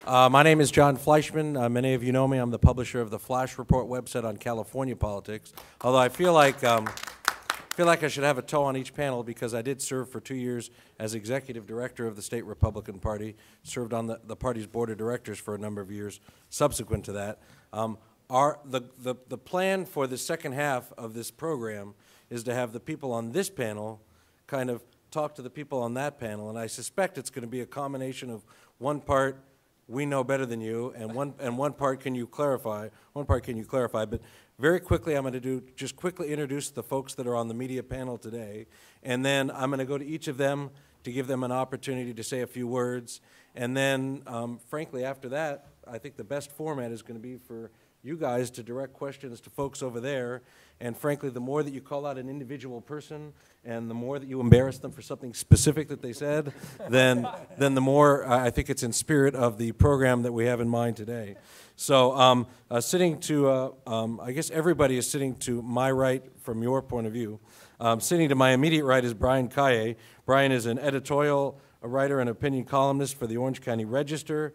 My name is John Fleischman. Many of you know me. I'm the publisher of the Flash Report website on California politics. Although I feel like I should have a toe on each panel because I did serve for 2 years as executive director of the state Republican Party, served on the party's board of directors for a number of years subsequent to that. The plan for the second half of this program is to have the people on this panel kind of talk to the people on that panel, and I suspect it's going to be a combination of one part we know better than you, and one part can you clarify. But very quickly, I'm going to just quickly introduce the folks that are on the media panel today, and then I'm going to go to each of them to give them an opportunity to say a few words, and then, frankly, after that, I think the best format is going to be for you guys to direct questions to folks over there, and frankly, the more that you call out an individual person and the more that you embarrass them for something specific that they said, then the more I think it's in spirit of the program that we have in mind today. So sitting to, I guess everybody is sitting to my right from your point of view. Sitting to my immediate right is Brian Kaye. Brian is an editorial writer and opinion columnist for the Orange County Register.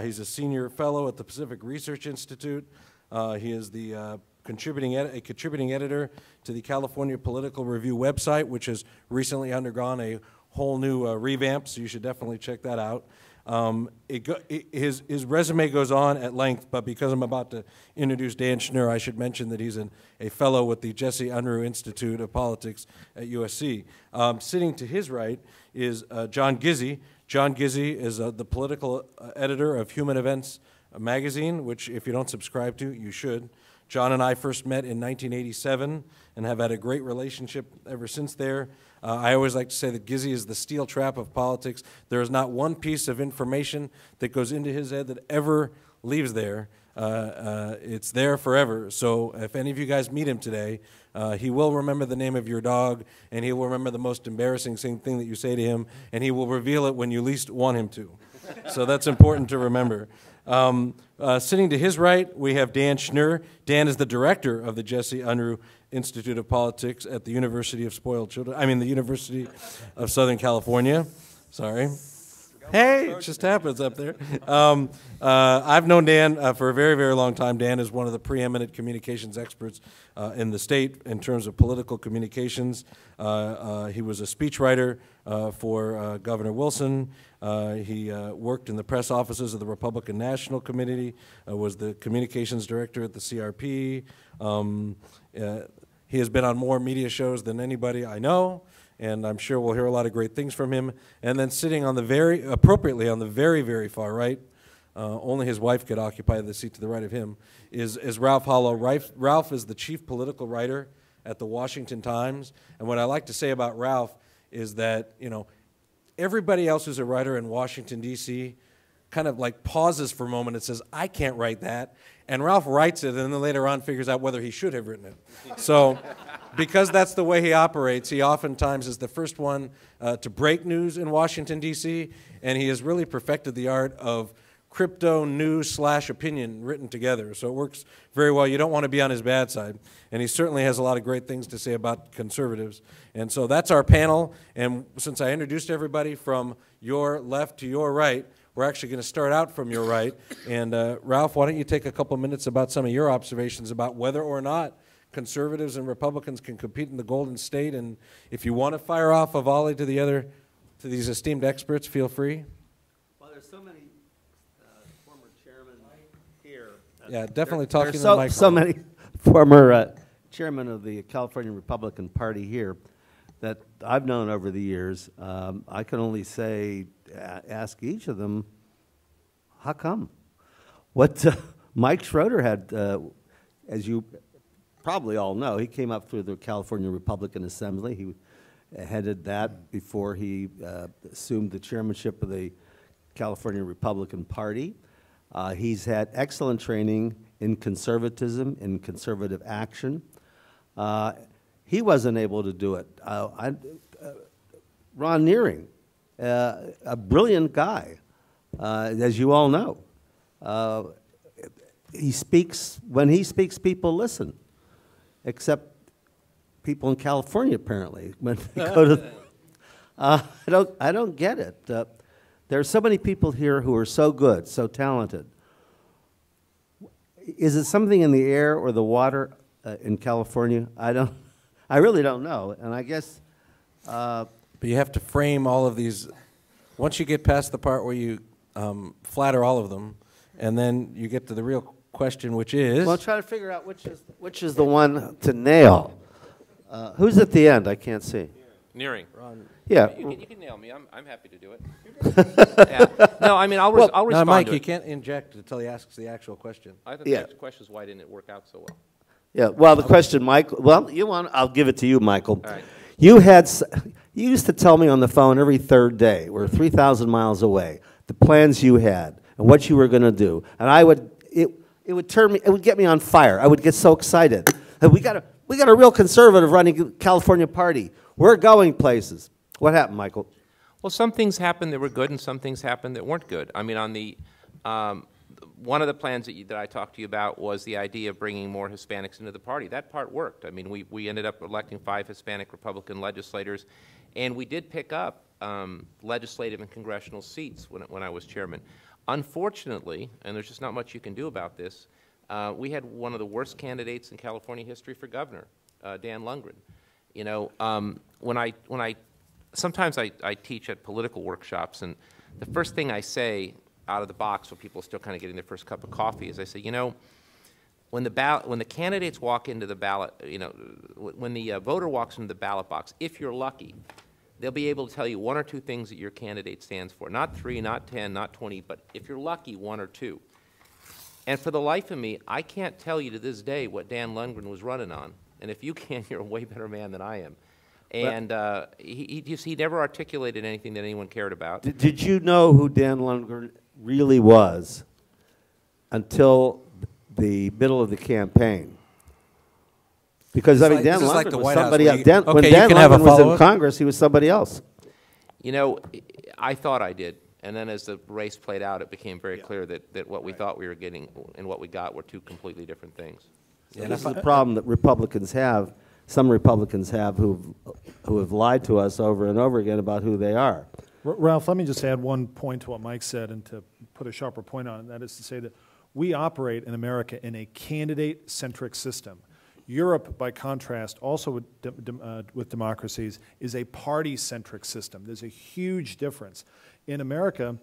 He's a senior fellow at the Pacific Research Institute. He is the contributing editor to the California Political Review website, which has recently undergone a whole new revamp, so you should definitely check that out. His resume goes on at length, but because I'm about to introduce Dan Schnur, I should mention that he's a fellow with the Jesse Unruh Institute of Politics at USC. Sitting to his right is John Gizzi. John Gizzi is the political editor of Human Events magazine, which if you don't subscribe to, you should. John and I first met in 1987 and have had a great relationship ever since there. I always like to say that Gizzi is the steel trap of politics. There is not one piece of information that goes into his head that ever leaves there. It's there forever. So if any of you guys meet him today, he will remember the name of your dog, and he will remember the most embarrassing thing that you say to him, and he will reveal it when you least want him to. So that's important to remember. Sitting to his right, we have Dan Schnur. Dan is the director of the Jesse Unruh Institute of Politics at the University of the University of Southern California. Sorry. Hey, it just happens up there. I've known Dan for a very, very long time. Dan is one of the preeminent communications experts in the state in terms of political communications. He was a speechwriter for Governor Wilson. He worked in the press offices of the Republican National Committee, was the communications director at the CRP. He has been on more media shows than anybody I know, and I'm sure we'll hear a lot of great things from him. And then sitting on the appropriately on the very, very far right, only his wife could occupy the seat to the right of him, is Ralph Hollow. Ralph is the chief political writer at the Washington Times, and what I like to say about Ralph is that, you know, everybody else who's a writer in Washington, D.C. kind of like pauses for a moment and says, I can't write that. And Ralph writes it and then later on figures out whether he should have written it. So because that's the way he operates, he oftentimes is the first one to break news in Washington, D.C., and he has really perfected the art of crypto news / opinion written together. So it works very well. You don't want to be on his bad side. And he certainly has a lot of great things to say about conservatives. And so that's our panel. And since I introduced everybody from your left to your right, we're actually going to start out from your right. And Ralph, why don't you take a couple minutes about some of your observations about whether or not conservatives and Republicans can compete in the Golden State. And if you want to fire off a volley to these esteemed experts, feel free. Well, there's so many former chairmen here. Yeah, definitely talking to the microphone. So many former chairmen of the California Republican Party here that I've known over the years. I can only say, ask each of them, how come? What Mike Schroeder had, as you probably all know, he came up through the California Republican Assembly. He headed that before he assumed the chairmanship of the California Republican Party. He's had excellent training in conservatism, in conservative action. He wasn't able to do it. Ron Nearing, a brilliant guy, as you all know. When he speaks, people listen, except people in California, apparently. When they go to, I don't get it. There are so many people here who are so good, so talented. Is it something in the air or the water in California? I really don't know. And I guess. But you have to frame all of these. Once you get past the part where you flatter all of them, and then you get to the real question, which is. Well, try to figure out which is the one to nail. Who's at the end? I can't see. Nearing. Yeah. You can nail me. I'm happy to do it. Yeah. No, I mean, I'll respond No, Mike, to you it. can't inject until he asks the actual question. I thought Yeah. the question was, why didn't it work out so well? Yeah. Well, the question, Michael. Well, I'll give it to you, Michael. All right. You used to tell me on the phone every third day. We're 3,000 miles away. The plans you had and what you were going to do, and it would get me on fire. I would get so excited. And we got a real conservative running the California party. We're going places. What happened, Michael? Well, some things happened that were good, and some things happened that weren't good. I mean, on the one of the plans that I talked to you about was the idea of bringing more Hispanics into the party. That part worked. I mean, we ended up electing 5 Hispanic Republican legislators, and we did pick up legislative and congressional seats when I was chairman. Unfortunately, and there's just not much you can do about this, we had one of the worst candidates in California history for governor, Dan Lundgren. You know, sometimes I teach at political workshops, and the first thing I say out of the box when people are still kind of getting their first cup of coffee is I say, you know, when the candidates walk into the ballot, you know, when the voter walks into the ballot box, if you're lucky, they'll be able to tell you 1 or 2 things that your candidate stands for. Not 3, not 10, not 20, but if you're lucky, 1 or 2. And for the life of me, I can't tell you to this day what Dan Lundgren was running on. And if you can, you're a way better man than I am. And he never articulated anything that anyone cared about. Did you know who Dan Lundgren really was until the middle of the campaign? Because, I mean, Dan Lundgren was somebody else. When Dan Lundgren was in Congress, he was somebody else. You know, I thought I did. And then as the race played out, it became very clear that what we thought we were getting and what we got were 2 completely different things. So this is the problem that Republicans have, some Republicans have, who have lied to us over and over again about who they are. Ralph, let me just add one point to what Mike said and to put a sharper point on it, and that is to say that we operate in America in a candidate-centric system. Europe, by contrast, also with democracies, is a party-centric system. There's a huge difference. In America,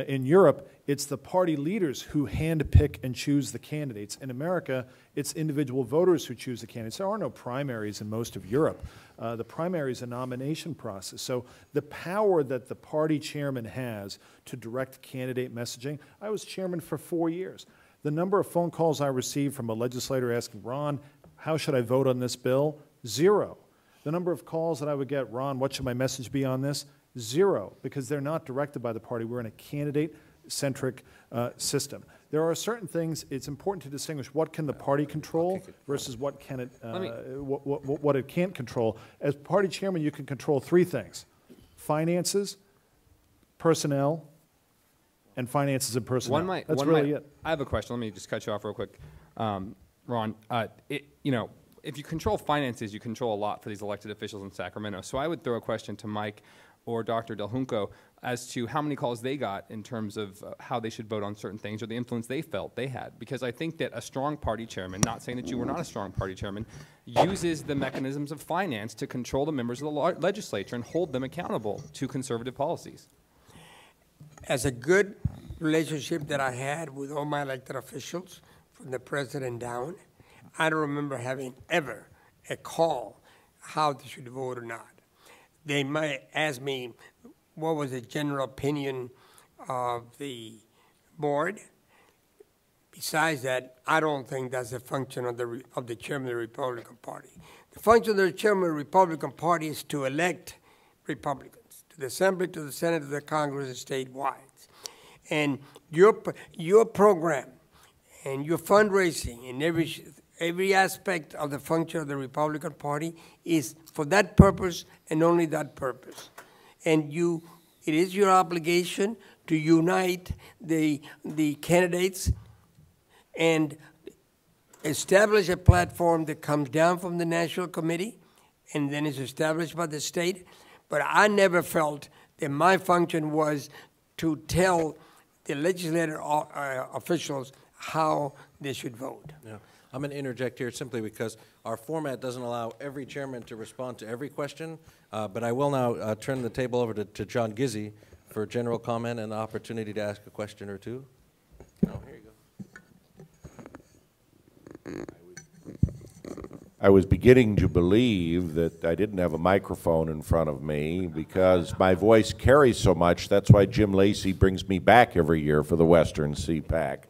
in Europe, it's the party leaders who handpick and choose the candidates. In America, it's individual voters who choose the candidates. There are no primaries in most of Europe. The primary is a nomination process. So the power that the party chairman has to direct candidate messaging, I was chairman for 4 years. The number of phone calls I received from a legislator asking, Ron, how should I vote on this bill? 0. The number of calls that I would get, Ron, what should my message be on this? 0, because they're not directed by the party. We're in a candidate-centric system. There are certain things it's important to distinguish what can the party control versus what can it what it can't control. As party chairman, you can control 3 things: finances, personnel, and finances and personnel. That's really it. I have a question. Let me just cut you off real quick, Ron. You know, if you control finances, you control a lot for these elected officials in Sacramento. So I would throw a question to Mike or Dr. Del Junco as to how many calls they got in terms of how they should vote on certain things or the influence they felt they had. Because I think that a strong party chairman, not saying that you were not a strong party chairman, uses the mechanisms of finance to control the members of the legislature and hold them accountable to conservative policies. As a good relationship that I had with all my elected officials, from the president down, I don't remember having ever a call how they should vote or not. They might ask me what was the general opinion of the board. Besides that, I don't think that's a function of the chairman of the Republican Party. The function of the chairman of the Republican Party is to elect Republicans to the Assembly, to the Senate, to the Congress, and statewide. And your program and your fundraising and every aspect of the function of the Republican Party is for that purpose and only that purpose. And it is your obligation to unite the candidates and establish a platform that comes down from the National Committee and then is established by the state. But I never felt that my function was to tell the legislative officials how they should vote. Yeah. I'm going to interject here simply because our format doesn't allow every chairman to respond to every question, but I will now turn the table over to John Gizzi for general comment and the opportunity to ask a question or two. Oh, here you go. I was beginning to believe that I didn't have a microphone in front of me because my voice carries so much. That's why Jim Lacey brings me back every year for the Western CPAC.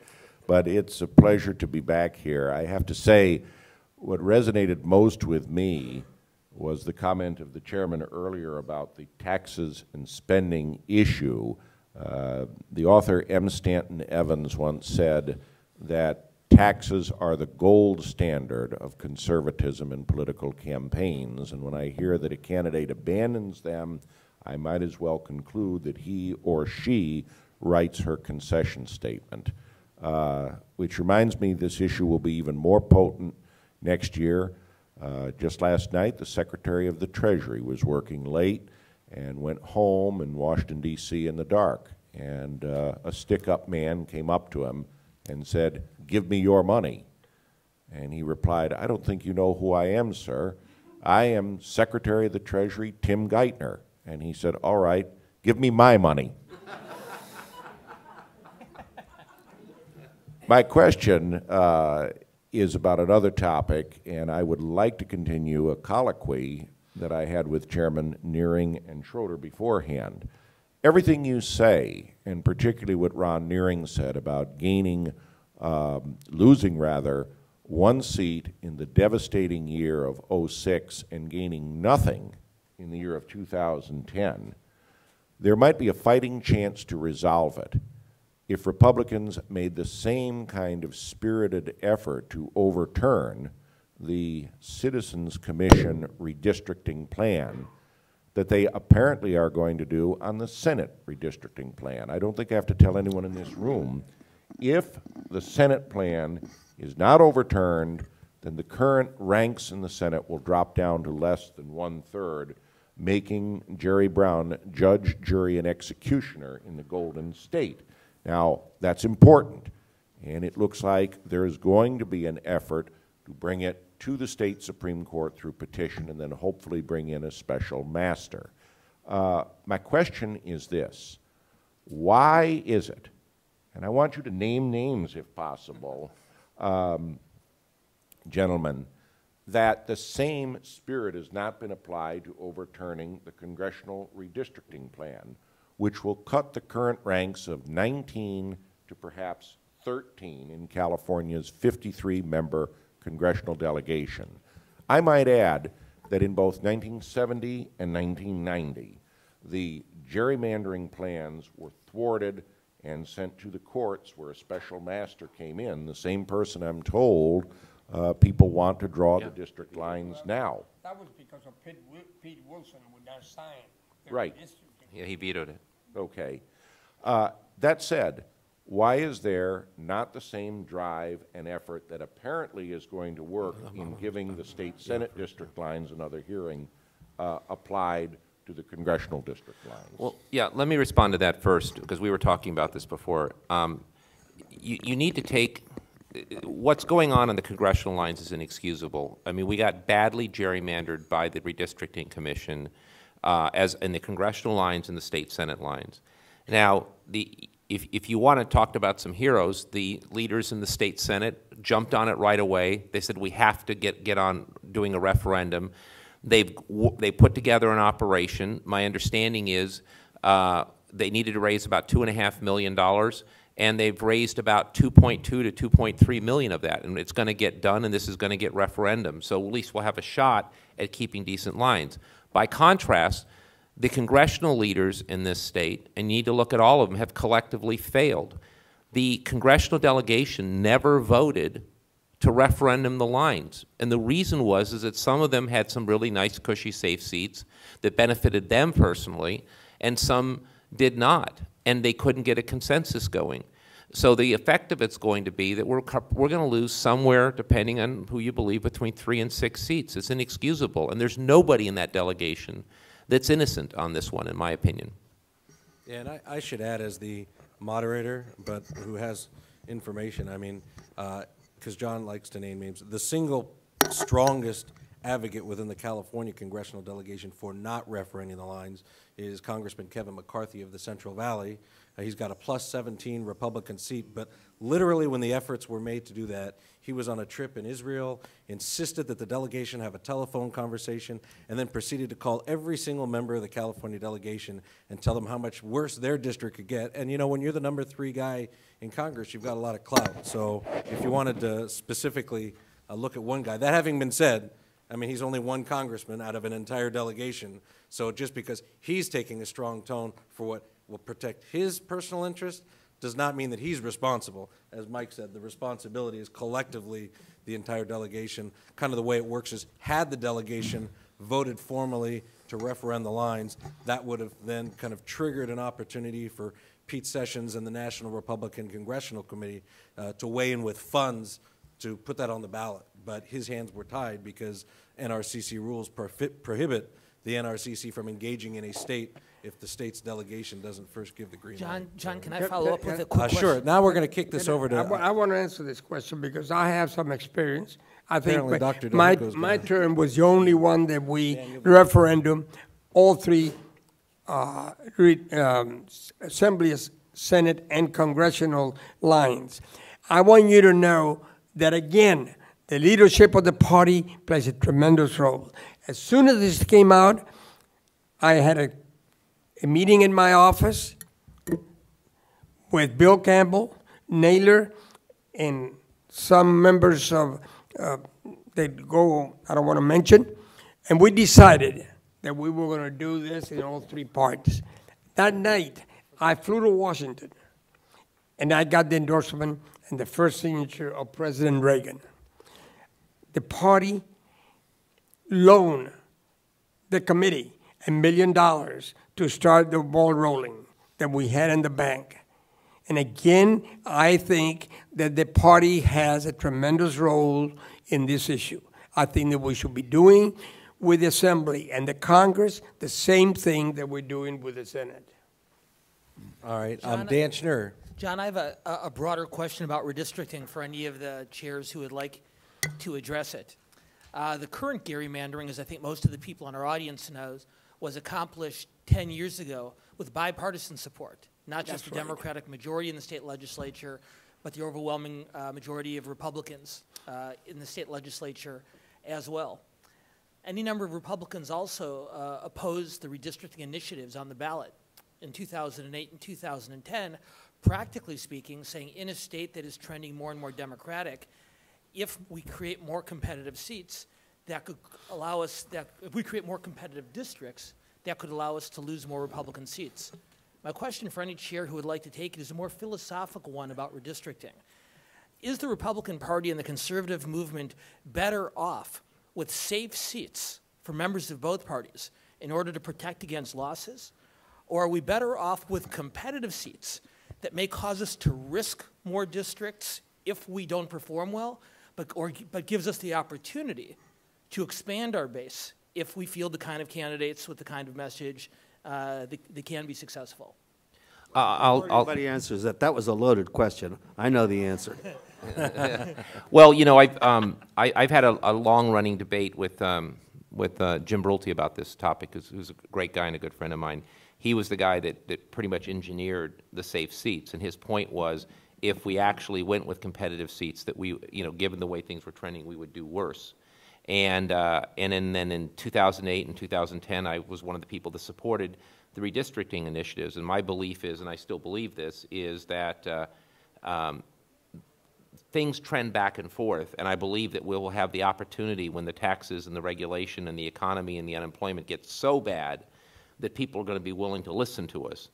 But it's a pleasure to be back here. I have to say, what resonated most with me was the comment of the chairman earlier about the taxes and spending issue. The author M. Stanton Evans once said that taxes are the gold standard of conservatism in political campaigns, and when I hear that a candidate abandons them, I might as well conclude that he or she writes her concession statement. Which reminds me this issue will be even more potent next year. Just last night, the Secretary of the Treasury was working late and went home in Washington, D.C. in the dark, and a stick-up man came up to him and said, "Give me your money." And he replied, "I don't think you know who I am, sir. I am Secretary of the Treasury Tim Geithner." And he said, "All right, give me my money." My question is about another topic, and I would like to continue a colloquy that I had with Chairman Nearing and Schroeder beforehand. Everything you say, and particularly what Ron Nearing said about losing one seat in the devastating year of '06 and gaining nothing in the year of 2010, there might be a fighting chance to resolve it if Republicans made the same kind of spirited effort to overturn the Citizens Commission redistricting plan that they apparently are going to do on the Senate redistricting plan. I don't think I have to tell anyone in this room, if the Senate plan is not overturned, then the current ranks in the Senate will drop down to less than 1/3, making Jerry Brown judge, jury, and executioner in the Golden State. Now, that's important, and it looks like there is going to be an effort to bring it to the state Supreme Court through petition and then hopefully bring in a special master. My question is this: why is it, and I want you to name names if possible, gentlemen, that the same spirit has not been applied to overturning the congressional redistricting plan, which will cut the current ranks of 19 to perhaps 13 in California's 53-member congressional delegation. I might add that in both 1970 and 1990, the gerrymandering plans were thwarted and sent to the courts where a special master came in, the same person I'm told people want to draw the district lines now. That was because of Pete Wilson would not sign the Right. redistricting. Yeah, he vetoed it. Okay. That said, why is there not the same drive and effort that apparently is going to work in giving the state Senate district lines another hearing applied to the congressional district lines? Well, yeah, let me respond to that first, because we were talking about this before. You need to take what's going on the congressional lines is inexcusable. I mean, we got badly gerrymandered by the redistricting commission as in the congressional lines and the state Senate lines. Now, if you want to talk about some heroes, the leaders in the state Senate jumped on it right away. They said we have to get on doing a referendum. They put together an operation. My understanding is they needed to raise about $2.5 million, and they've raised about 2.2 to 2.3 million of that, and it's going to get done, and this is going to get referendum. So at least we'll have a shot at keeping decent lines. By contrast, the congressional leaders in this state, and you need to look at all of them, have collectively failed. The congressional delegation never voted to referendum the lines. And the reason is that some of them had some really nice, cushy, safe seats that benefited them personally, and some did not, and they couldn't get a consensus going. So the effect of it's going to be that we're going to lose somewhere, depending on who you believe, between 3 and 6 seats. It's inexcusable, and there's nobody in that delegation that's innocent on this one, in my opinion. Yeah, and I should add as the moderator, but who has information, I mean, because John likes to name names, the single strongest advocate within the California congressional delegation for not referending the lines is Congressman Kevin McCarthy of the Central Valley. He's got a +17 Republican seat, but literally when the efforts were made to do that, he was on a trip in Israel, insisted that the delegation have a telephone conversation, and then proceeded to call every single member of the California delegation and tell them how much worse their district could get. And you know, when you're the #3 guy in Congress, you've got a lot of clout. So if you wanted to specifically look at one guy, that having been said, I mean, he's only one congressman out of an entire delegation. So just because he's taking a strong tone for what will protect his personal interest does not mean that he's responsible. As Mike said, the responsibility is collectively the entire delegation. Kind of the way it works is, had the delegation voted formally to referend the lines, that would have then kind of triggered an opportunity for Pete Sessions and the National Republican Congressional Committee to weigh in with funds to put that on the ballot. But his hands were tied because NRCC rules prohibit the NRCC from engaging in a state if the state's delegation doesn't first give the green light. John, can I follow up with a quick question? Sure. Now we're going to kick this over to... I want to answer this question because I have some experience. I Apparently think Dr. my Delrico's term was the only one that we referendum, all three assemblies, Senate, and congressional lines. I want you to know that, again, the leadership of the party plays a tremendous role. As soon as this came out, I had a meeting in my office with Bill Campbell, Naylor, and some members of, that go, I don't want to mention, and we decided that we were going to do this in all three parties. That night, I flew to Washington, and I got the endorsement and the first signature of President Reagan. The party loaned the committee $1 million to start the ball rolling that we had in the bank. And again, I think that the party has a tremendous role in this issue. I think that we should be doing with the Assembly and the Congress the same thing that we're doing with the Senate. All right. John, Dan Schnurr. John, I have a broader question about redistricting for any of the chairs who would like to address it. The current gerrymandering, as I think most of the people in our audience knows, was accomplished 10 years ago with bipartisan support, not just the Democratic majority in the state legislature, but the overwhelming majority of Republicans in the state legislature as well. Any number of Republicans also opposed the redistricting initiatives on the ballot in 2008 and 2010, practically speaking, saying in a state that is trending more and more Democratic, if we create more competitive seats, that could allow us, if we create more competitive districts, that could allow us to lose more Republican seats. My question for any chair who would like to take it is a more philosophical one about redistricting. Is the Republican Party and the conservative movement better off with safe seats for members of both parties in order to protect against losses? Or are we better off with competitive seats that may cause us to risk more districts if we don't perform well, but gives us the opportunity to expand our base if we field the kind of candidates with the kind of message that can be successful? Everybody answers that. That was a loaded question. I know the answer. Well, you know, I've had a long-running debate with Jim Brulte about this topic, who's a great guy and a good friend of mine. He was the guy that pretty much engineered the safe seats, and his point was, if we actually went with competitive seats, that we, you know, given the way things were trending, we would do worse. And then in 2008 and 2010, I was one of the people that supported the redistricting initiatives. And my belief is, and I still believe this, is that things trend back and forth. And I believe that we'll have the opportunity when the taxes and the regulation and the economy and the unemployment get so bad that people are going to be willing to listen to us.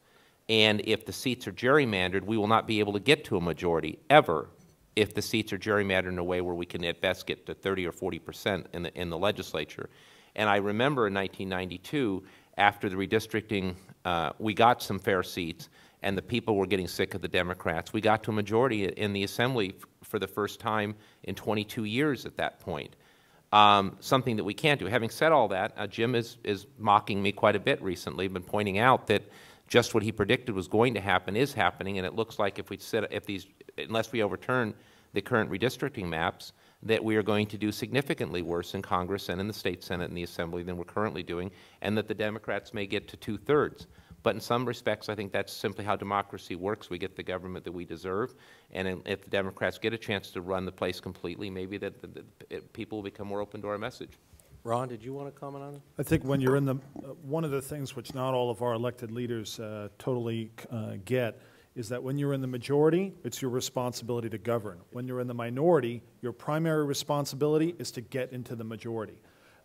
And if the seats are gerrymandered, we will not be able to get to a majority ever if the seats are gerrymandered in a way where we can at best get to 30 or 40% in the legislature. And I remember in 1992, after the redistricting, we got some fair seats, and the people were getting sick of the Democrats. We got to a majority in the Assembly for the first time in 22 years at that point. Something that we can't do. Having said all that, Jim is mocking me quite a bit recently, been pointing out that just what he predicted was going to happen is happening, and it looks like unless we overturn the current redistricting maps, that we are going to do significantly worse in Congress and in the state Senate and the Assembly than we're currently doing, and that the Democrats may get to 2/3. But in some respects, I think that's simply how democracy works. We get the government that we deserve, and if the Democrats get a chance to run the place completely, maybe people will become more open to our message. Ron, did you want to comment on it? I think when you're in the, one of the things which not all of our elected leaders totally get is that when you're in the majority, it's your responsibility to govern. When you're in the minority, your primary responsibility is to get into the majority.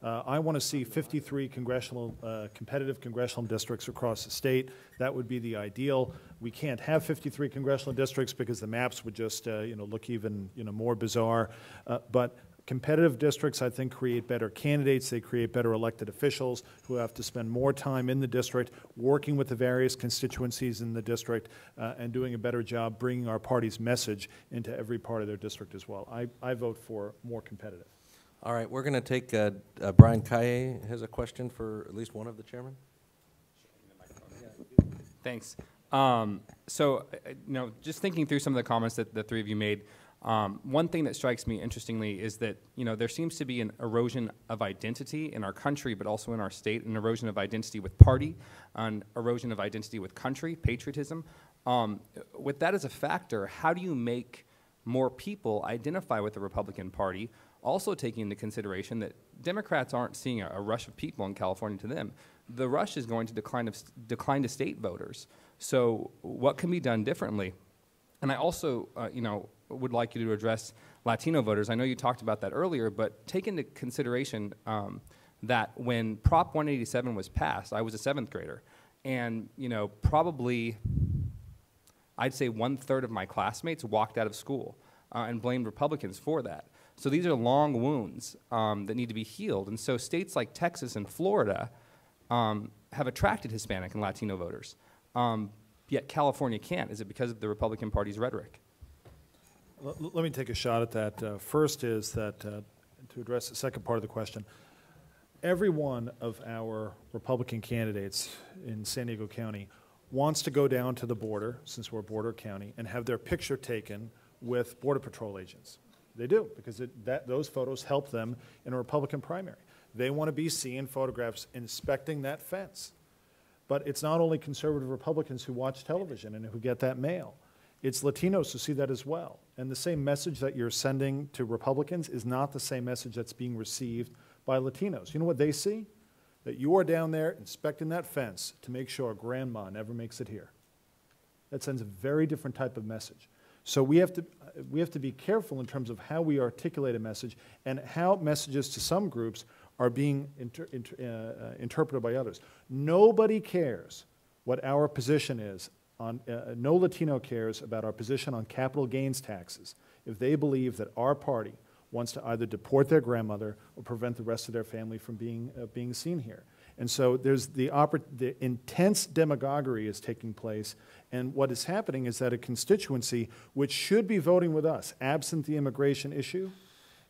I want to see 53 competitive congressional districts across the state. That would be the ideal. We can't have 53 congressional districts because the maps would just look even more bizarre. But competitive districts, I think, create better candidates. They create better elected officials who have to spend more time in the district, working with the various constituencies in the district, and doing a better job bringing our party's message into every part of their district as well. I vote for more competitive. All right, we're going to take, Brian Kaye has a question for at least one of the chairmen. Thanks. Just thinking through some of the comments that the three of you made, one thing that strikes me interestingly is that there seems to be an erosion of identity in our country, but also in our state, an erosion of identity with party, an erosion of identity with country, patriotism. With that as a factor, how do you make more people identify with the Republican Party, also taking into consideration that Democrats aren't seeing a rush of people in California to them? The rush is going to decline to state voters. So what can be done differently? And I also, would like you to address Latino voters. I know you talked about that earlier, but take into consideration that when Prop 187 was passed, I was a 7th grader, and probably I'd say 1/3 of my classmates walked out of school and blamed Republicans for that. So these are long wounds that need to be healed. And so states like Texas and Florida have attracted Hispanic and Latino voters, yet California can't. Is it because of the Republican Party's rhetoric? Let me take a shot at that. First is that, to address the second part of the question, every one of our Republican candidates in San Diego County wants to go down to the border, since we're a border county, and have their picture taken with Border Patrol agents. They do, because those photos help them in a Republican primary. They want to be seeing photographs inspecting that fence. But it's not only conservative Republicans who watch television and who get that mail. It's Latinos who see that as well. And the same message that you're sending to Republicans is not the same message that's being received by Latinos. You know what they see? That you are down there inspecting that fence to make sure grandma never makes it here. That sends a very different type of message. So we have to be careful in terms of how we articulate a message and how messages to some groups are being interpreted by others. Nobody cares what our position is on, no Latino cares about our position on capital gains taxes if they believe that our party wants to either deport their grandmother or prevent the rest of their family from being seen here. And so there's the intense demagoguery is taking place, and what is happening is that a constituency which should be voting with us, absent the immigration issue,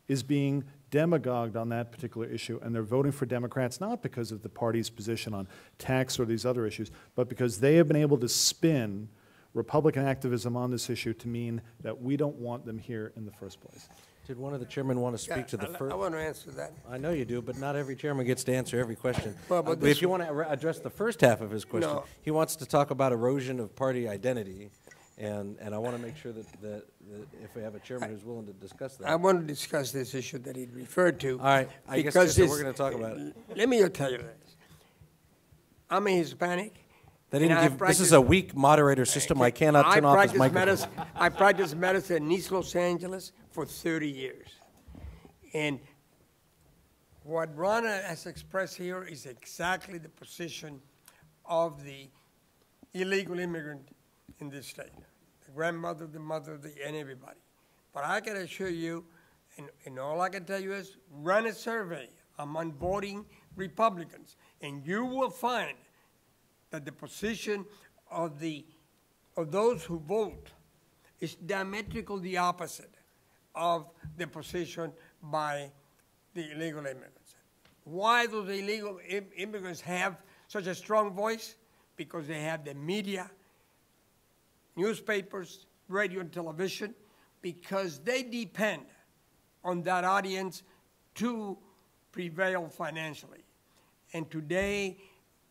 is being demagogued on that particular issue, and they're voting for Democrats not because of the party's position on tax or these other issues, but because they have been able to spin Republican activism on this issue to mean that we don't want them here in the first place. Did one of the chairmen want to speak to the first? I want to answer that. I know you do, but not every chairman gets to answer every question. Well, but if you want to address the first half of his question, No. he wants to talk about erosion of party identity, and I want to make sure that if we have a chairman who's willing to discuss that. I want to discuss this issue that he referred to. All right, I guess because we're going to talk about it. Let me just tell you this. I'm a Hispanic. They didn't give. This is a weak moderator system. I cannot turn off his microphone. I practiced medicine in East Los Angeles for 30 years. And what Ron has expressed here is exactly the position of the illegal immigrant in this state. The grandmother, the mother, and everybody. But I can assure you, and all I can tell you is, run a survey among voting Republicans, and you will find that the position of those who vote is diametrically the opposite of the position by the illegal immigrants. Why do the illegal immigrants have such a strong voice? because they have the media, newspapers, radio and television, because they depend on that audience to prevail financially. And today,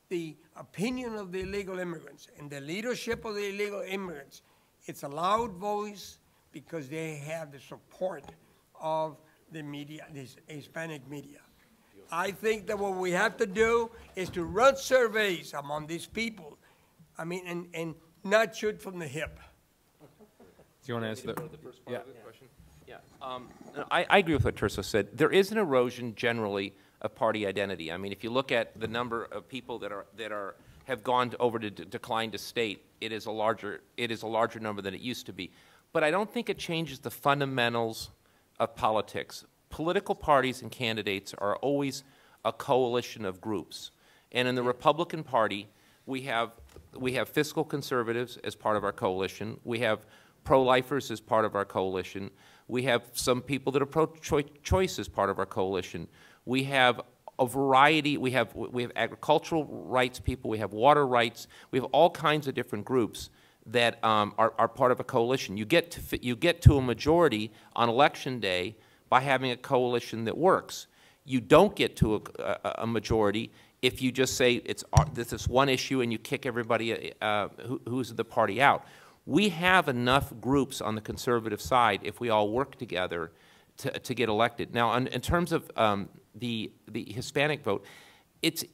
the opinion of the illegal immigrants and the leadership of the illegal immigrants, it's a loud voice because they have the support of the media, this Hispanic media. I think that what we have to do is to run surveys among these people, I mean, and not shoot from the hip. Do you want to answer the first part of the question? Yeah. I agree with what Terso said. There is an erosion generally of party identity. I mean, if you look at the number of people that have gone over to decline to state, it is a larger number than it used to be. But I don't think it changes the fundamentals of politics. Political parties and candidates are always a coalition of groups. And in the Republican Party, we have fiscal conservatives as part of our coalition. We have pro-lifers as part of our coalition. We have some people that are pro-choice as part of our coalition. We have a variety. We have agricultural rights people. We have water rights. We have all kinds of different groups that are part of a coalition. You get to a majority on Election Day by having a coalition that works. You don't get to a majority if you just say this is one issue and you kick everybody who's the party out. We have enough groups on the conservative side if we all work together to get elected. Now, in terms of the Hispanic vote, it's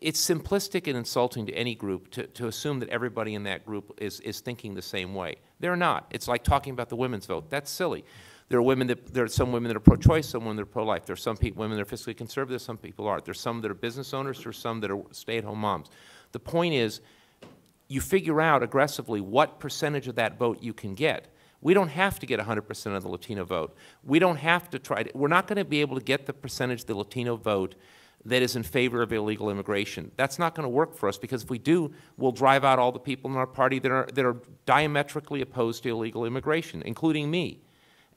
simplistic and insulting to any group to assume that everybody in that group is thinking the same way. They're not. It's like talking about the women's vote. That's silly. There are some women that are pro-choice, some women that are pro-life. There are some women that are fiscally conservative, some people aren't. There's some that are business owners, there's some that are stay-at-home moms. The point is, you figure out aggressively what percentage of that vote you can get. We don't have to get 100% of the Latino vote. We don't have to try to, we're not going to be able to get the percentage of the Latino vote that is in favor of illegal immigration. That's not going to work for us, because if we do, we'll drive out all the people in our party that are diametrically opposed to illegal immigration, including me.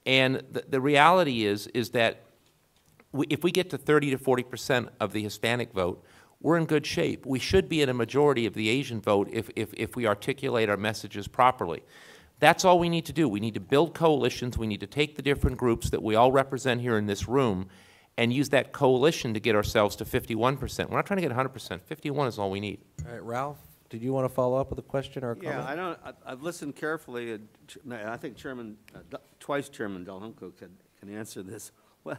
And the reality is that if we get to 30 to 40% of the Hispanic vote, we're in good shape. We should be in a majority of the Asian vote if we articulate our messages properly. That's all we need to do. We need to build coalitions. We need to take the different groups that we all represent here in this room and use that coalition to get ourselves to 51%. We're not trying to get 100%. 51 is all we need. All right, Ralph, did you want to follow up with a question or a comment? Yeah, I've listened carefully. I think twice Chairman Delhunco can answer this. Well,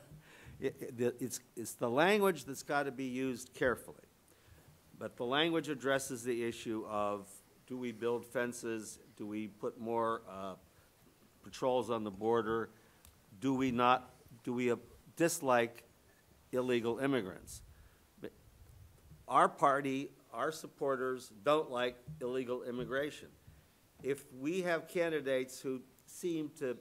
it's the language that's got to be used carefully. But the language addresses the issue of, do we build fences? Do we put more patrols on the border? Do we dislike illegal immigrants? But our party, our supporters don't like illegal immigration. If we have candidates who seem to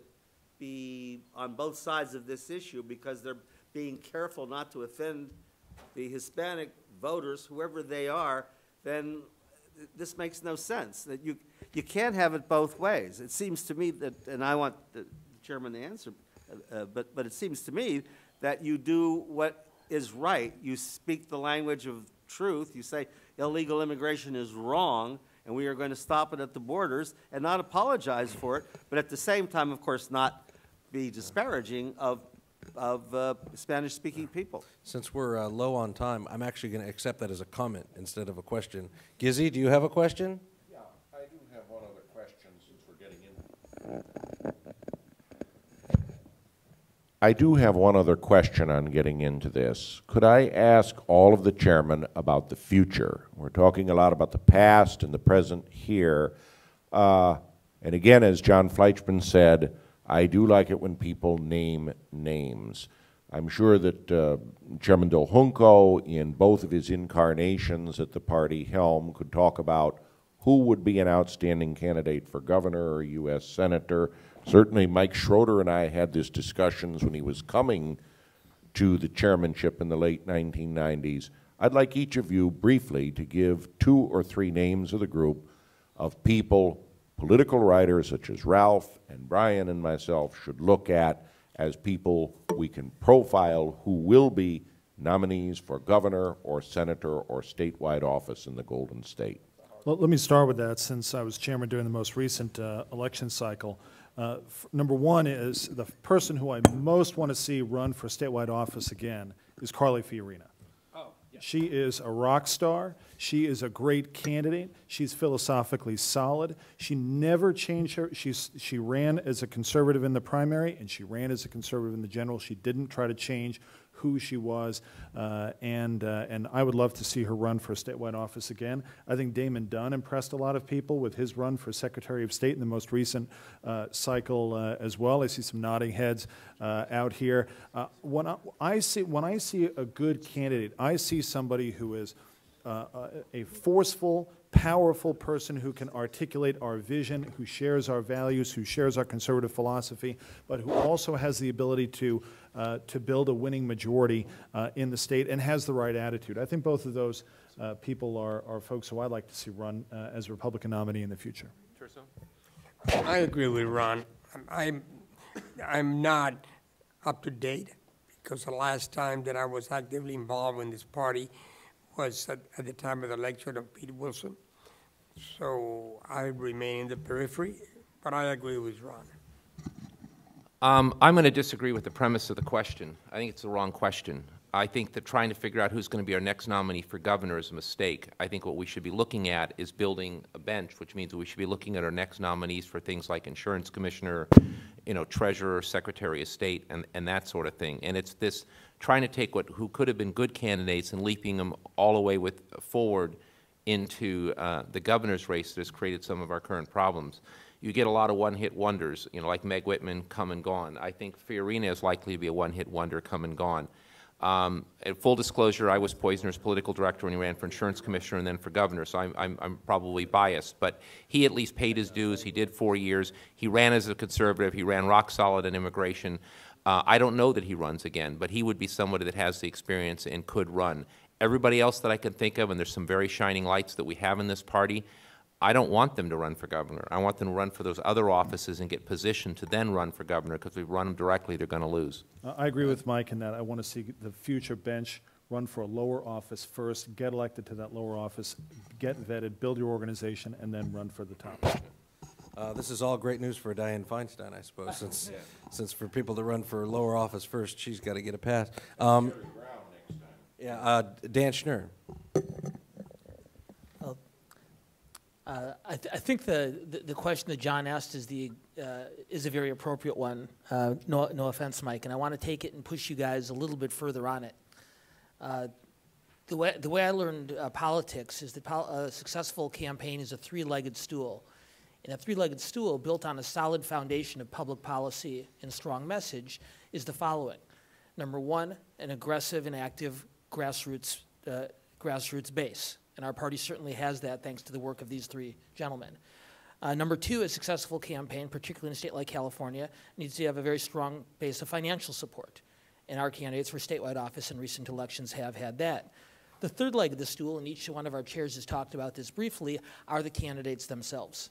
be on both sides of this issue because they're being careful not to offend the Hispanic voters, whoever they are, then this makes no sense. That you can't have it both ways. It seems to me that, and I want the chairman to answer, but it seems to me that you do what is right. You speak the language of truth. You say illegal immigration is wrong, and we are going to stop it at the borders, and not apologize for it, but at the same time, of course, not be disparaging of Spanish-speaking people. Since we're low on time, I'm actually going to accept that as a comment instead of a question. Gizzy, do you have a question? Yeah, I do have one other question since we're getting in. I do have one other question on getting into this. Could I ask all of the chairmen about the future? We're talking a lot about the past and the present here. And again, as John Fleischman said, I do like it when people name names. I'm sure that Chairman Delhunco, in both of his incarnations at the party helm, could talk about who would be an outstanding candidate for governor or U.S. senator. Certainly Mike Schroeder and I had these discussions when he was coming to the chairmanship in the late 1990s. I'd like each of you briefly to give 2 or 3 names of the group of people, political writers such as Ralph and Brian and myself should look at as people we can profile who will be nominees for governor or senator or statewide office in the Golden State? Well, let me start with that, since I was chairman during the most recent election cycle. Number one is the person who I most want to see run for statewide office again is Carly Fiorina. She is a rock star. She is a great candidate. She's philosophically solid. She never changed her. She ran as a conservative in the primary, and she ran as a conservative in the general. She didn't try to change who she was, and I would love to see her run for a statewide office again. I think Damon Dunn impressed a lot of people with his run for Secretary of State in the most recent cycle as well. I see some nodding heads out here. When I see a good candidate, I see somebody who is a forceful, powerful person who can articulate our vision, who shares our values, who shares our conservative philosophy, but who also has the ability to build a winning majority in the state and has the right attitude. I think both of those people are folks who I'd like to see run as a Republican nominee in the future. I agree with Ron. I'm not up to date because the last time that I was actively involved in this party was at the time of the election of Pete Wilson. So I remain in the periphery, but I agree with Ron. I'm going to disagree with the premise of the question. I think it's the wrong question. I think that trying to figure out who's going to be our next nominee for governor is a mistake. I think what we should be looking at is building a bench, which means that we should be looking at our next nominees for things like insurance commissioner, treasurer, secretary of state, and that sort of thing. And it's this trying to take who could have been good candidates and leaping them all the way forward into the governor's race that has created some of our current problems. You get a lot of one-hit wonders, like Meg Whitman, come and gone. I think Fiorina is likely to be a one-hit wonder, come and gone. At full disclosure, I was Poizner's political director when he ran for insurance commissioner and then for governor, so I'm probably biased. But he at least paid his dues. He did 4 years. He ran as a conservative. He ran rock solid in immigration. I don't know that he runs again, but he would be somebody that has the experience and could run. Everybody else that I can think of, and there's some very shining lights that we have in this party, I don't want them to run for governor. I want them to run for those other offices and get positioned to then run for governor, because if we run them directly, they're going to lose. I agree with Mike in that I want to see the future bench run for a lower office first, get elected to that lower office, get vetted, build your organization, and then run for the top. This is all great news for Dianne Feinstein, I suppose, since for people to run for lower office first, she's got to get a pass. Dan Schnur. I think the question that John asked is a very appropriate one. No offense, Mike, and I want to take it and push you guys a little bit further on it. The way I learned politics is that a successful campaign is a three-legged stool. And a three-legged stool built on a solid foundation of public policy and strong message is the following. Number one, an aggressive and active grassroots base. And our party certainly has that thanks to the work of these three gentlemen. Number two, a successful campaign, particularly in a state like California, needs to have a very strong base of financial support. And our candidates for statewide office in recent elections have had that. The third leg of the stool, and each one of our chairs has talked about this briefly, are the candidates themselves.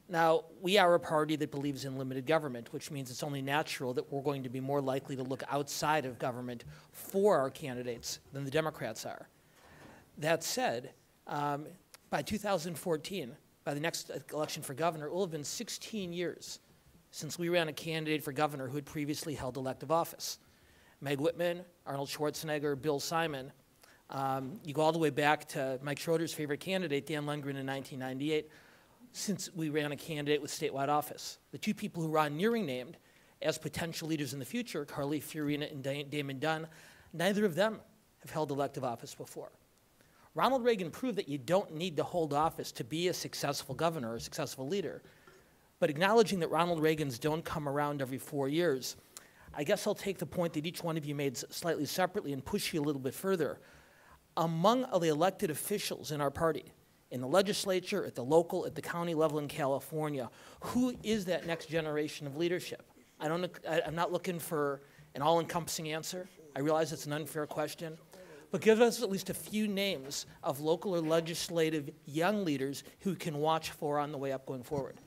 Now, we are a party that believes in limited government, which means it's only natural that we're going to be more likely to look outside of government for our candidates than the Democrats are. That said, by 2014, by the next election for governor, it will have been 16 years since we ran a candidate for governor who had previously held elective office. Meg Whitman, Arnold Schwarzenegger, Bill Simon. You go all the way back to Mike Schroeder's favorite candidate, Dan Lundgren, in 1998, since we ran a candidate with statewide office. The two people who Ron Nearing named as potential leaders in the future, Carly Fiorina and Damon Dunn, neither of them have held elective office before. Ronald Reagan proved that you don't need to hold office to be a successful governor or a successful leader. But acknowledging that Ronald Reagans don't come around every 4 years, I guess I'll take the point that each one of you made slightly separately and push you a little bit further. Among the elected officials in our party, in the legislature, at the local, at the county level in California, who is that next generation of leadership? I'm not looking for an all-encompassing answer. I realize it's an unfair question. But give us at least a few names of local or legislative young leaders who can watch for on the way up going forward.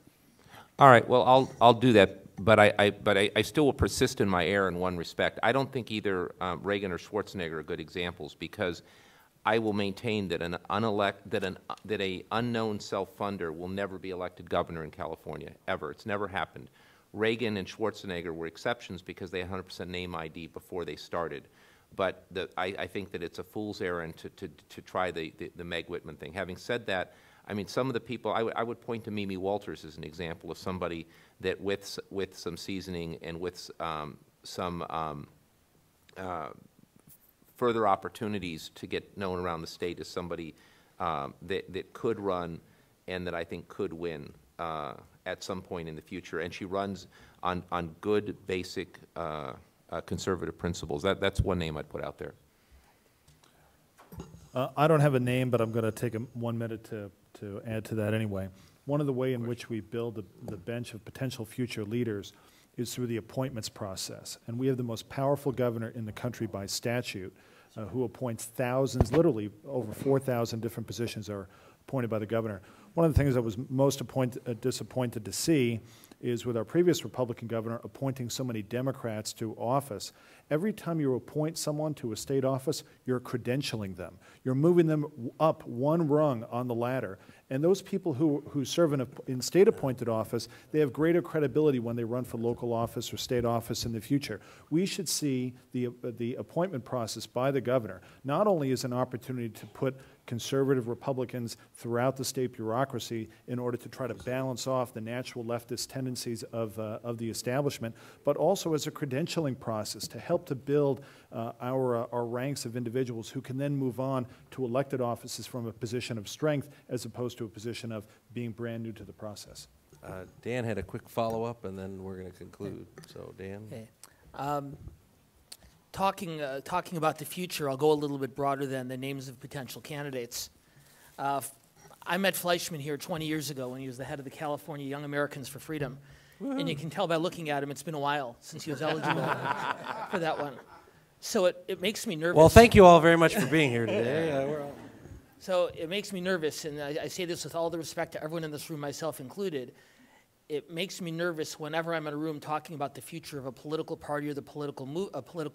All right, well, I'll do that, but I still will persist in my error in one respect. I don't think either Reagan or Schwarzenegger are good examples, because I will maintain that that a unknown self-funder will never be elected governor in California, ever. It's never happened. Reagan and Schwarzenegger were exceptions because they had 100% name ID before they started. But I think that it's a fool's errand to try the Meg Whitman thing. Having said that, I mean, some of the people, I would point to Mimi Walters as an example of somebody that with some seasoning and with some further opportunities to get known around the state as somebody that could run and that I think could win at some point in the future. And she runs on good, basic conservative principles. That's one name I'd put out there. I don't have a name, but I'm going to take 1 minute to add to that anyway. One of the ways in which we build the bench of potential future leaders is through the appointments process. And we have the most powerful governor in the country by statute, who appoints thousands, literally over 4,000 different positions are appointed by the governor. One of the things I was most disappointed to see is with our previous Republican governor appointing so many Democrats to office. Every time you appoint someone to a state office, you're credentialing them. You're moving them up one rung on the ladder. And those people who serve in state-appointed office, they have greater credibility when they run for local office or state office in the future. We should see the appointment process by the governor not only as an opportunity to put conservative Republicans throughout the state bureaucracy in order to try to balance off the natural leftist tendencies of the establishment, but also as a credentialing process to help to build our ranks of individuals who can then move on to elected offices from a position of strength as opposed to a position of being brand new to the process. Dan had a quick follow-up, and then we're going to conclude. So, Dan. Okay. Talking about the future, I'll go a little bit broader than the names of potential candidates. I met Fleischman here 20 years ago when he was the head of the California Young Americans for Freedom. Woo-hoo. And you can tell by looking at him, it's been a while since he was eligible for that one. So it makes me nervous. Well, thank you all very much for being here today. So it makes me nervous, and I say this with all the respect to everyone in this room, myself included. It makes me nervous whenever I'm in a room talking about the future of a political party or the political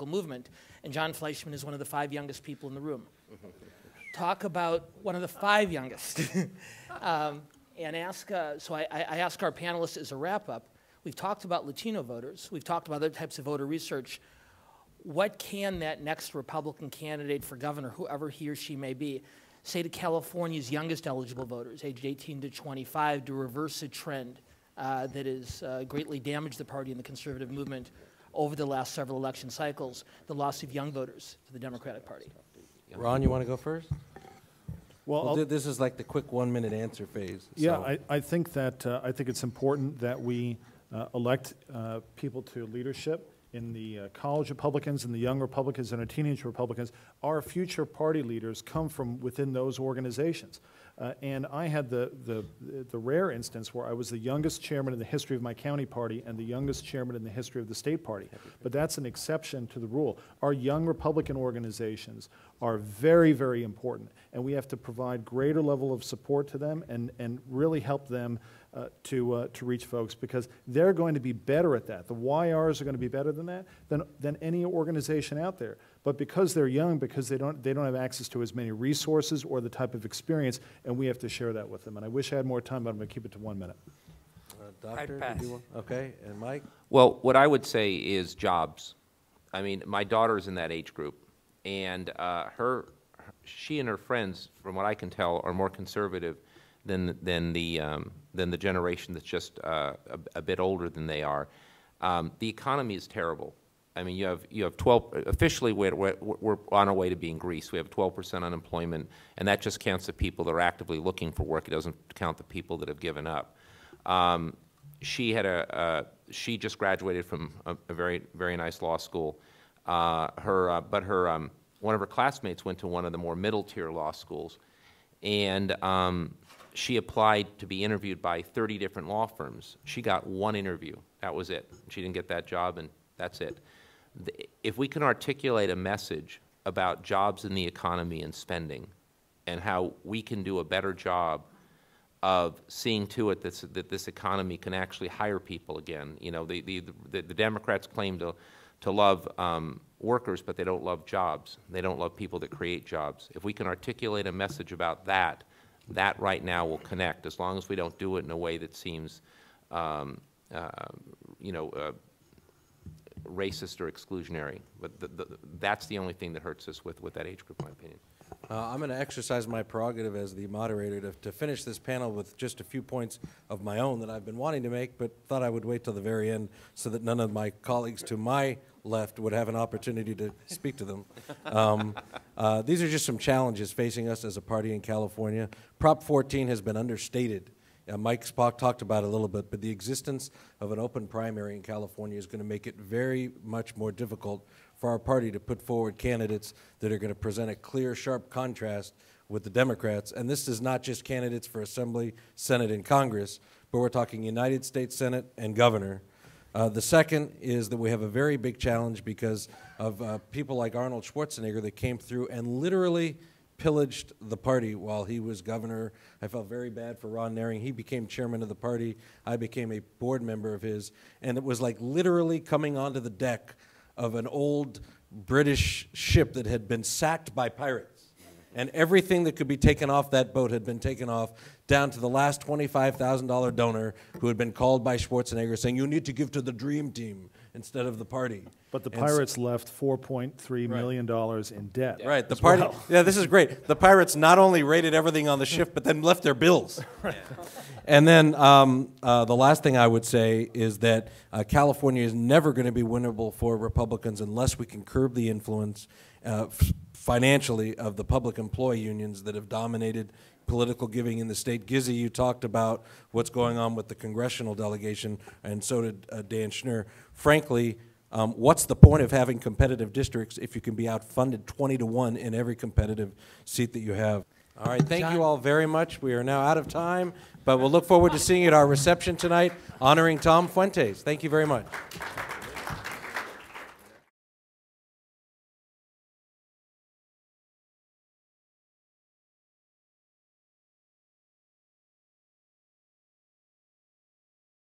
movement, and John Fleischman is one of the 5 youngest people in the room. Talk about one of the 5 youngest. And ask, so I ask our panelists as a wrap-up, we've talked about Latino voters, we've talked about other types of voter research. What can that next Republican candidate for governor, whoever he or she may be, say to California's youngest eligible voters, aged 18 to 25, to reverse a trend that has greatly damaged the party and the conservative movement over the last several election cycles, the loss of young voters to the Democratic Party? Ron, you want to go first? Well, this is like the quick 1-minute answer phase. Yeah, so. I think that I think it's important that we elect people to leadership in the college Republicans and the young Republicans and our teenage Republicans. Our future party leaders come from within those organizations. And I had the rare instance where I was the youngest chairman in the history of my county party and the youngest chairman in the history of the state party. But that's an exception to the rule. Our young Republican organizations are very, very important, and we have to provide greater level of support to them and really help them to reach folks, because they're going to be better at that. The YRs are going to be better than that than any organization out there. But because they're young, because they don't have access to as many resources or the type of experience, and we have to share that with them. And I wish I had more time, but I'm going to keep it to 1 minute. Doctor, did you want? Okay, and Mike? Well, what I would say is jobs. I mean, my daughter's in that age group, and she and her friends, from what I can tell, are more conservative than the generation that's just a bit older than they are. The economy is terrible. I mean, you have 12. Officially, we're on our way to being Greece. We have 12% unemployment, and that just counts the people that are actively looking for work. It doesn't count the people that have given up. She just graduated from a very, very nice law school. But one of her classmates went to one of the more middle-tier law schools, and she applied to be interviewed by 30 different law firms. She got 1 interview. That was it. She didn't get that job, and that's it. If we can articulate a message about jobs in the economy and spending and how we can do a better job of seeing to it that this economy can actually hire people again. You know, the Democrats claim to love workers, but they don't love jobs. They don't love people that create jobs. If we can articulate a message about that, that right now will connect, as long as we don't do it in a way that seems, you know, racist or exclusionary. But that's the only thing that hurts us with that age group, in my opinion. I'm going to exercise my prerogative as the moderator to finish this panel with just a few points of my own that I've been wanting to make, but thought I would wait till the very end so that none of my colleagues to my left would have an opportunity to speak to them. These are just some challenges facing us as a party in California. Prop 14 has been understated. Mike Spock talked about it a little bit, but the existence of an open primary in California is going to make it very much more difficult for our party to put forward candidates that are going to present a clear, sharp contrast with the Democrats. And this is not just candidates for Assembly, Senate, and Congress, but we're talking United States Senate and Governor. The second is that we have a very big challenge because of people like Arnold Schwarzenegger that came through and literally pillaged the party while he was governor. I felt very bad for Ron Nehring. He became chairman of the party. I became a board member of his. And it was like literally coming onto the deck of an old British ship that had been sacked by pirates. And everything that could be taken off that boat had been taken off, down to the last $25,000 donor who had been called by Schwarzenegger saying, you need to give to the dream team instead of the party. But the pirates left $4.3 million in debt. Right, the party, yeah, this is great. The pirates not only raided everything on the ship, but then left their bills. And then the last thing I would say is that California is never going to be winnable for Republicans unless we can curb the influence financially of the public employee unions that have dominated political giving in the state. Gizzy, you talked about what's going on with the congressional delegation, and so did Dan Schnur. Frankly, what's the point of having competitive districts if you can be outfunded 20-1 in every competitive seat that you have? All right, thank you all very much. We are now out of time, but we'll look forward to seeing you at our reception tonight, honoring Tom Fuentes. Thank you very much.